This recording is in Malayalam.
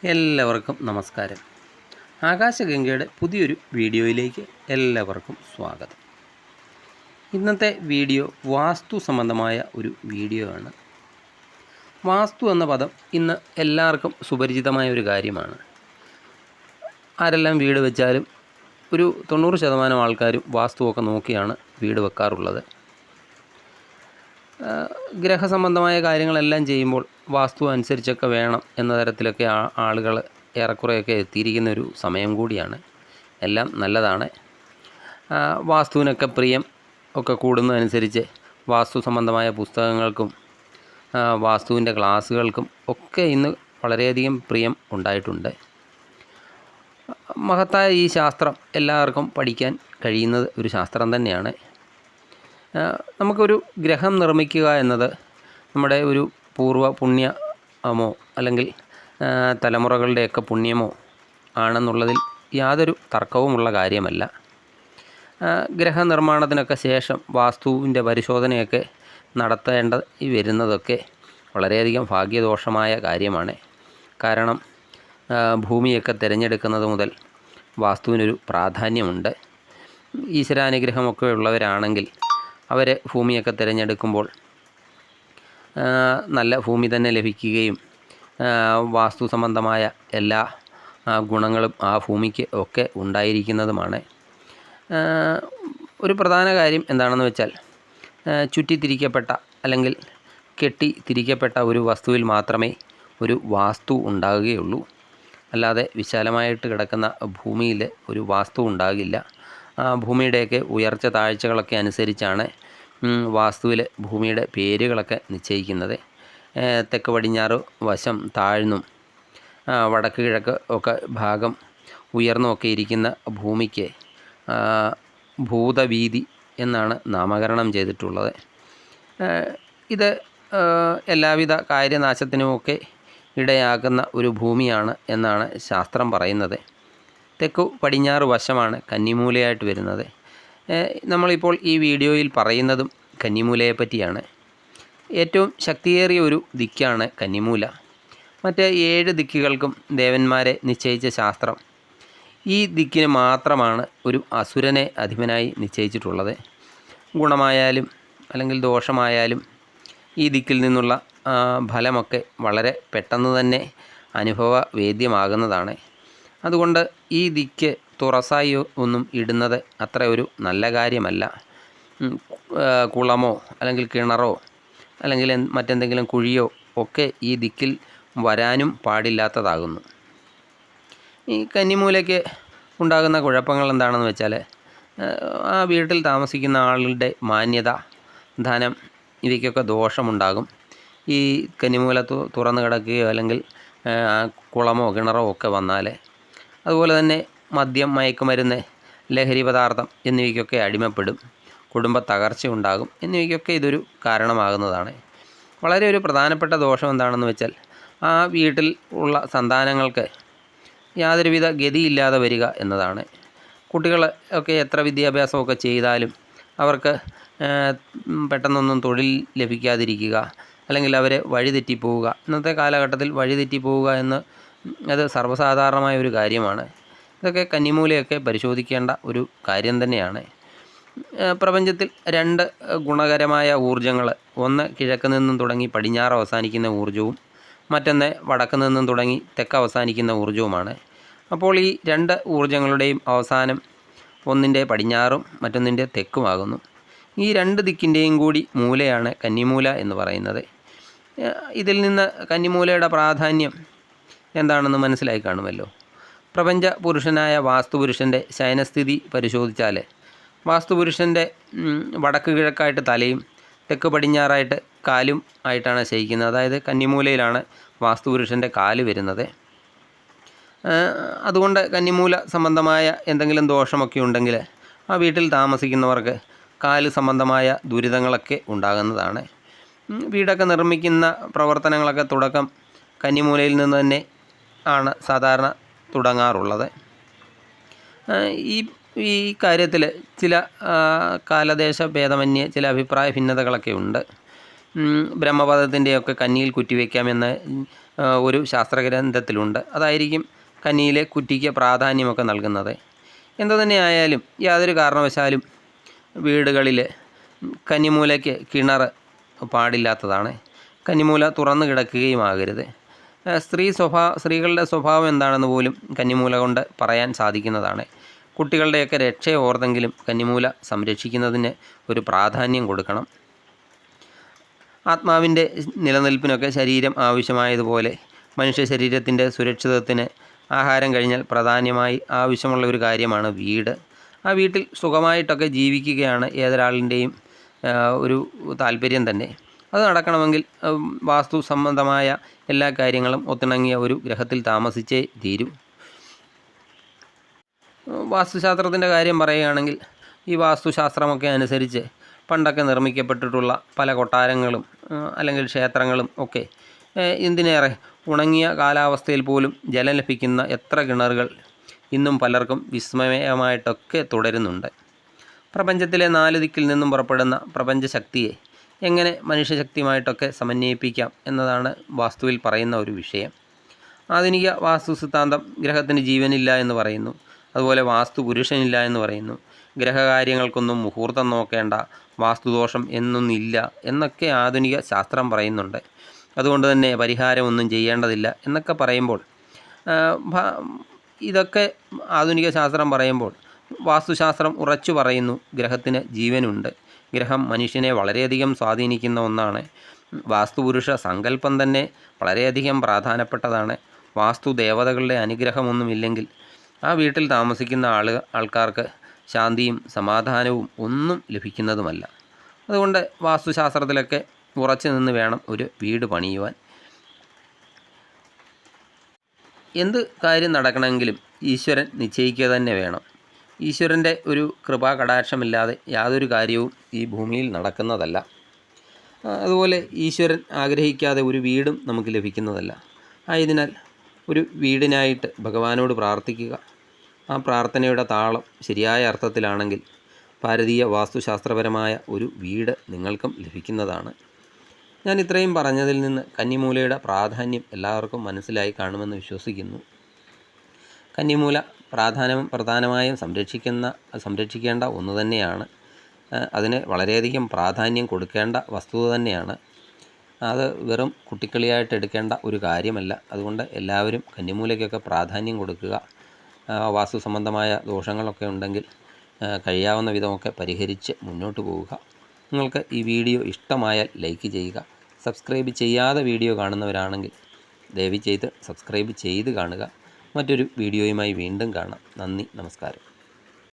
എല്ലാവർക്കും നമസ്കാരം. ആകാശഗംഗയുടെ പുതിയൊരു വീഡിയോയിലേക്ക് എല്ലാവർക്കും സ്വാഗതം. ഇന്നത്തെ വീഡിയോ വാസ്തു സംബന്ധമായ ഒരു വീഡിയോ ആണ്. വാസ്തു എന്ന പദം ഇന്ന് എല്ലാവർക്കും സുപരിചിതമായ ഒരു കാര്യമാണ്. ആരെല്ലാം വീട് വെച്ചാലും ഒരു 90% ആൾക്കാരും വാസ്തുവൊക്കെ നോക്കിയാണ് വീട് വെക്കാറുള്ളത്. ഗ്രഹസംബന്ധമായ കാര്യങ്ങളെല്ലാം ചെയ്യുമ്പോൾ വാസ്തു അനുസരിച്ചൊക്കെ വേണം എന്ന തരത്തിലൊക്കെ ആളുകൾ ഏറെക്കുറെയൊക്കെ എത്തിയിരിക്കുന്ന ഒരു സമയം കൂടിയാണ്. എല്ലാം നല്ലതാണ്. വാസ്തുവിനൊക്കെ പ്രിയം ഒക്കെ കൂടുന്നതനുസരിച്ച് വാസ്തു സംബന്ധമായ പുസ്തകങ്ങൾക്കും വാസ്തുവിൻ്റെ ക്ലാസ്സുകൾക്കും ഒക്കെ ഇന്ന് വളരെയധികം പ്രിയം ഉണ്ടായിട്ടുണ്ട്. മഹത്തായ ഈ ശാസ്ത്രം എല്ലാവർക്കും പഠിക്കാൻ കഴിയുന്നത് ഒരു ശാസ്ത്രം തന്നെയാണ്. നമുക്കൊരു ഗ്രഹം നിർമ്മിക്കുക എന്നത് നമ്മുടെ ഒരു പൂർവ്വ പുണ്യമോ അല്ലെങ്കിൽ തലമുറകളുടെയൊക്കെ പുണ്യമോ ആണെന്നുള്ളതിൽ യാതൊരു തർക്കവുമുള്ള കാര്യമല്ല. ഗ്രഹനിർമ്മാണത്തിനൊക്കെ ശേഷം വാസ്തുവിൻ്റെ പരിശോധനയൊക്കെ നടത്തേണ്ട വരുന്നതൊക്കെ വളരെയധികം ഭാഗ്യദോഷമായ കാര്യമാണ്. കാരണം ഭൂമിയൊക്കെ തിരഞ്ഞെടുക്കുന്നത് മുതൽ വാസ്തുവിനൊരു പ്രാധാന്യമുണ്ട്. ഈശ്വരാനുഗ്രഹമൊക്കെ ഉള്ളവരാണെങ്കിൽ അവർ ഭൂമിയൊക്കെ തിരഞ്ഞെടുക്കുമ്പോൾ നല്ല ഭൂമി തന്നെ ലഭിക്കുകയും വാസ്തു സംബന്ധമായ എല്ലാ ഗുണങ്ങളും ആ ഭൂമിക്ക് ഒക്കെ ഉണ്ടായിരിക്കുന്നതുമാണ്. ഒരു പ്രധാന കാര്യം എന്താണെന്ന് വെച്ചാൽ ചുറ്റിത്തിരിക്കപ്പെട്ട അല്ലെങ്കിൽ കെട്ടിത്തിരിക്കപ്പെട്ട ഒരു വസ്തുവിൽ മാത്രമേ ഒരു വാസ്തു ഉണ്ടാകുകയുള്ളൂ. അല്ലാതെ വിശാലമായിട്ട് കിടക്കുന്ന ഭൂമിയിൽ ഒരു വാസ്തു ഉണ്ടാകില്ല. ഭൂമിയുടെയൊക്കെ ഉയർച്ച താഴ്ചകളൊക്കെ അനുസരിച്ചാണ് വാസ്തുവിൽ ഭൂമിയുടെ പേരുകളൊക്കെ നിശ്ചയിക്കുന്നത്. തെക്ക് പടിഞ്ഞാറ് വശം താഴ്ന്നും വടക്ക് കിഴക്ക് ഒക്കെ ഭാഗം ഉയർന്നുമൊക്കെ ഇരിക്കുന്ന ഭൂമിക്ക് ഭൂതവീതി എന്നാണ് നാമകരണം ചെയ്തിട്ടുള്ളത്. ഇത് എല്ലാവിധ കാര്യനാശത്തിനുമൊക്കെ ഇടയാക്കുന്ന ഒരു ഭൂമിയാണ് എന്നാണ് ശാസ്ത്രം പറയുന്നത്. തെക്കു പടിഞ്ഞാറ് വശമാണ് കന്നിമൂലയായിട്ട് വരുന്നത്. നമ്മളിപ്പോൾ ഈ വീഡിയോയിൽ പറയുന്നതും കന്നിമൂലയെ പറ്റിയാണ്. ഏറ്റവും ശക്തിയേറിയ ഒരു ദിക്കാണ് കന്നിമൂല. മറ്റ് 7 ദിക്കുകൾക്കും ദേവന്മാരെ നിശ്ചയിച്ച ശാസ്ത്രം ഈ ദിക്കിന് മാത്രമാണ് ഒരു അസുരനെ അധിപനായി നിശ്ചയിച്ചിട്ടുള്ളത്. ഗുണമായാലും അല്ലെങ്കിൽ ദോഷമായാലും ഈ ദിക്കിൽ നിന്നുള്ള ഫലമൊക്കെ വളരെ പെട്ടെന്ന് തന്നെ അനുഭവവേദ്യമാകുന്നതാണ്. അതുകൊണ്ട് ഈ ദിക്ക് തുറസായി ഒന്നും ഇടുന്നത് അത്ര ഒരു നല്ല കാര്യമല്ല. കുളമോ അല്ലെങ്കിൽ കിണറോ അല്ലെങ്കിൽ മറ്റെന്തെങ്കിലും കുഴിയോ ഒക്കെ ഈ ദിക്കിൽ വരാനും പാടില്ലാത്തതാകുന്നു. ഈ കന്നിമൂലയ്ക്ക് ഉണ്ടാകുന്ന കുഴപ്പങ്ങൾ എന്താണെന്ന് വെച്ചാൽ ആ വീട്ടിൽ താമസിക്കുന്ന ആളുടെ മാന്യത, ധനം ഇവയ്ക്കൊക്കെ ദോഷമുണ്ടാകും. ഈ കന്നിമൂല തുറന്നു കിടക്കുകയോ അല്ലെങ്കിൽ കുളമോ കിണറോ ഒക്കെ വന്നാൽ, അതുപോലെ തന്നെ മദ്യം, മയക്കുമരുന്ന്, ലഹരി പദാർത്ഥം എന്നിവയ്ക്കൊക്കെ അടിമപ്പെടും. കുടുംബ തകർച്ച ഉണ്ടാകും. എന്നിവയ്ക്കൊക്കെ ഇതൊരു കാരണമാകുന്നതാണ്. വളരെ ഒരു പ്രധാനപ്പെട്ട ദോഷം എന്താണെന്ന് വെച്ചാൽ ആ വീട്ടിൽ ഉള്ള സന്താനങ്ങൾക്ക് യാതൊരുവിധ ഗതിയില്ലാതെ വരിക എന്നതാണ്. കുട്ടികൾ ഒക്കെ എത്ര വിദ്യാഭ്യാസമൊക്കെ ചെയ്താലും അവർക്ക് പെട്ടെന്നൊന്നും തൊഴിൽ ലഭിക്കാതിരിക്കുക, അല്ലെങ്കിൽ അവർ വഴിതെറ്റിപ്പോവുക. ഇന്നത്തെ കാലഘട്ടത്തിൽ വഴിതെറ്റിപ്പോവുക എന്ന് അത് സർവ്വസാധാരണമായ ഒരു കാര്യമാണ്. ഇതൊക്കെ കന്നിമൂലയൊക്കെ പരിശോധിക്കേണ്ട ഒരു കാര്യം തന്നെയാണ്. പ്രപഞ്ചത്തിൽ 2 ഗുണകരമായ ഊർജ്ജങ്ങൾ, ഒന്ന് കിഴക്ക് നിന്നും തുടങ്ങി പടിഞ്ഞാറ് അവസാനിക്കുന്ന ഊർജ്ജവും മറ്റൊന്ന് വടക്ക് നിന്നും തുടങ്ങി തെക്ക് അവസാനിക്കുന്ന ഊർജ്ജവുമാണ്. അപ്പോൾ ഈ 2 ഊർജ്ജങ്ങളുടെയും അവസാനം ഒന്നിൻ്റെ പടിഞ്ഞാറും മറ്റൊന്നിൻ്റെ തെക്കുമാകുന്നു. ഈ 2 ദിക്കിൻ്റെയും കൂടി മൂലയാണ് കന്നിമൂല എന്ന് പറയുന്നത്. ഇതിൽ നിന്ന് കന്നിമൂലയുടെ പ്രാധാന്യം എന്താണെന്ന് മനസ്സിലായി കാണുമല്ലോ. പ്രപഞ്ച പുരുഷനായ വാസ്തുപുരുഷൻ്റെ ശയനസ്ഥിതി പരിശോധിച്ചാൽ വാസ്തുപുരുഷൻ്റെ വടക്ക് കിഴക്കായിട്ട് തലയും തെക്ക് പടിഞ്ഞാറായിട്ട് കാലും ആയിട്ടാണ് ശയിക്കുന്നത്. അതായത് കന്നിമൂലയിലാണ് വാസ്തുപുരുഷൻ്റെ കാല് വരുന്നത്. അതുകൊണ്ട് കന്നിമൂല സംബന്ധമായ എന്തെങ്കിലും ദോഷമൊക്കെ ഉണ്ടെങ്കിൽ ആ വീട്ടിൽ താമസിക്കുന്നവർക്ക് കാല് സംബന്ധമായ ദുരിതങ്ങളൊക്കെ ഉണ്ടാകുന്നതാണ്. വീടൊക്കെ നിർമ്മിക്കുന്ന പ്രവർത്തനങ്ങളൊക്കെ തുടക്കം കന്നിമൂലയിൽ നിന്ന് തന്നെ ആണ് സാധാരണ തുടങ്ങാറുള്ളത്. ഈ കാര്യത്തിൽ ചില കാലദേശ ഭേദമന്യേ ചില അഭിപ്രായ ഭിന്നതകളൊക്കെ ഉണ്ട്. ബ്രഹ്മപദത്തിൻ്റെയൊക്കെ കന്നിയിൽ കുറ്റിവെക്കാമെന്ന് ഒരു ശാസ്ത്രഗ്രന്ഥത്തിലുണ്ട്. അതായിരിക്കും കന്നിയിലെ കുറ്റിക്ക് പ്രാധാന്യമൊക്കെ നൽകുന്നത്. എന്തു തന്നെ ആയാലും യാതൊരു കാരണവശാലും വീടുകളിൽ കന്നിമൂലയ്ക്ക് കിണർ പാടില്ലാത്തതാണ്. കന്നിമൂല തുറന്നു കിടക്കുകയുമാകരുത്. സ്ത്രീകളുടെ സ്വഭാവം എന്താണെന്ന് പോലും കന്നിമൂല കൊണ്ട് പറയാൻ സാധിക്കുന്നതാണ്. കുട്ടികളുടെയൊക്കെ രക്ഷയെ ഓർത്തെങ്കിലും കന്നിമൂല സംരക്ഷിക്കുന്നതിന് ഒരു പ്രാധാന്യം കൊടുക്കണം. ആത്മാവിൻ്റെ നിലനിൽപ്പിനൊക്കെ ശരീരം ആവശ്യമായതുപോലെ മനുഷ്യ ശരീരത്തിൻ്റെ സുരക്ഷിതത്വത്തിന് ആഹാരം കഴിഞ്ഞാൽ പ്രധാനമായി ആവശ്യമുള്ള ഒരു കാര്യമാണ് വീട്. ആ വീട്ടിൽ സുഖമായിട്ടൊക്കെ ജീവിക്കുകയാണ് ഏതൊരാളിൻ്റെയും ഒരു താല്പര്യം തന്നെ. അത് നടക്കണമെങ്കിൽ വാസ്തു സംബന്ധമായ എല്ലാ കാര്യങ്ങളും ഒത്തിണങ്ങിയ ഒരു ഗ്രഹത്തിൽ താമസിച്ചേ തീരൂ. വാസ്തുശാസ്ത്രത്തിൻ്റെ കാര്യം പറയുകയാണെങ്കിൽ ഈ വാസ്തുശാസ്ത്രമൊക്കെ അനുസരിച്ച് പണ്ടൊക്കെ നിർമ്മിക്കപ്പെട്ടിട്ടുള്ള പല കൊട്ടാരങ്ങളും അല്ലെങ്കിൽ ക്ഷേത്രങ്ങളും ഒക്കെ എന്തിനേറെ ഉണങ്ങിയ കാലാവസ്ഥയിൽ പോലും ജലം ലഭിക്കുന്ന എത്ര കിണറുകൾ ഇന്നും പലർക്കും വിസ്മയമായിട്ടൊക്കെ തുടരുന്നുണ്ട്. പ്രപഞ്ചത്തിലെ 4 ദിക്കിൽ നിന്നും പുറപ്പെടുന്ന പ്രപഞ്ചശക്തിയെ എങ്ങനെ മനുഷ്യശക്തിയുമായിട്ടൊക്കെ സമന്വയിപ്പിക്കാം എന്നതാണ് വാസ്തുവിൽ പറയുന്ന ഒരു വിഷയം. ആധുനിക വാസ്തു സിദ്ധാന്തം ഗ്രഹത്തിന് ജീവനില്ല എന്ന് പറയുന്നു. അതുപോലെ വാസ്തു പുരുഷനില്ല എന്ന് പറയുന്നു. ഗ്രഹകാര്യങ്ങൾക്കൊന്നും മുഹൂർത്തം നോക്കേണ്ട, വാസ്തുദോഷം എന്നൊന്നില്ല എന്നൊക്കെ ആധുനിക ശാസ്ത്രം പറയുന്നുണ്ട്. അതുകൊണ്ട് തന്നെ പരിഹാരമൊന്നും ചെയ്യേണ്ടതില്ല എന്നൊക്കെ പറയുമ്പോൾ ഇതൊക്കെ ആധുനിക ശാസ്ത്രം പറയുമ്പോൾ വാസ്തുശാസ്ത്രം ഉറച്ചു പറയുന്നു ഗ്രഹത്തിന് ജീവനുണ്ട്. ഗ്രഹം മനുഷ്യനെ വളരെയധികം സ്വാധീനിക്കുന്ന ഒന്നാണ്. വാസ്തുപുരുഷ സങ്കല്പം തന്നെ വളരെയധികം പ്രാധാന്യപ്പെട്ടതാണ്. വാസ്തു ദേവതകളുടെ അനുഗ്രഹമൊന്നുമില്ലെങ്കിൽ ആ വീട്ടിൽ താമസിക്കുന്ന ആൾക്കാർക്ക് ശാന്തിയും സമാധാനവും ഒന്നും ലഭിക്കുന്നതുമല്ല. അതുകൊണ്ട് വാസ്തുശാസ്ത്രത്തിലൊക്കെ ഉറച്ചു നിന്ന് വേണം ഒരു വീട് പണിയുവാൻ. എന്ത് കാര്യം നടക്കണമെങ്കിലും ഈശ്വരൻ നിശ്ചയിക്കുക തന്നെ വേണം. ഈശ്വരൻ്റെ ഒരു കൃപാകടാക്ഷമില്ലാതെ യാതൊരു കാര്യവും ഈ ഭൂമിയിൽ നടക്കുന്നതല്ല. അതുപോലെ ഈശ്വരൻ ആഗ്രഹിക്കാതെ ഒരു വീടും നമുക്ക് ലഭിക്കുന്നതല്ല. ആയതിനാൽ ഒരു വീടിനായിട്ട് ഭഗവാനോട് പ്രാർത്ഥിക്കുക. ആ പ്രാർത്ഥനയുടെ താളം ശരിയായ അർത്ഥത്തിലാണെങ്കിൽ ഭാരതീയ വാസ്തുശാസ്ത്രപരമായ ഒരു വീട് നിങ്ങൾക്കും ലഭിക്കുന്നതാണ്. ഞാൻ ഇത്രയും പറഞ്ഞതിൽ നിന്ന് കന്നിമൂലയുടെ പ്രാധാന്യം എല്ലാവർക്കും മനസ്സിലായി കാണുമെന്ന് വിശ്വസിക്കുന്നു. കന്നിമൂല പ്രധാനമായും സംരക്ഷിക്കേണ്ട ഒന്ന് തന്നെയാണ്. അതിന് വളരെയധികം പ്രാധാന്യം കൊടുക്കേണ്ട വസ്തുത തന്നെയാണ്. അത് വെറും കുട്ടിക്കളിയായിട്ട് എടുക്കേണ്ട ഒരു കാര്യമല്ല. അതുകൊണ്ട് എല്ലാവരും കന്നിമൂലയ്ക്കൊക്കെ പ്രാധാന്യം കൊടുക്കുക. വാസ്തു സംബന്ധമായ ദോഷങ്ങളൊക്കെ ഉണ്ടെങ്കിൽ കഴിയാവുന്ന വിധമൊക്കെ പരിഹരിച്ച് മുന്നോട്ട് പോവുക. നിങ്ങൾക്ക് ഈ വീഡിയോ ഇഷ്ടമായാൽ ലൈക്ക് ചെയ്യുക. സബ്സ്ക്രൈബ് ചെയ്യാതെ വീഡിയോ കാണുന്നവരാണെങ്കിൽ ദയവ് ചെയ്ത് സബ്സ്ക്രൈബ് ചെയ്ത് കാണുക. മറ്റൊരു വീഡിയോയുമായി വീണ്ടും കാണാം. നന്ദി, നമസ്കാരം.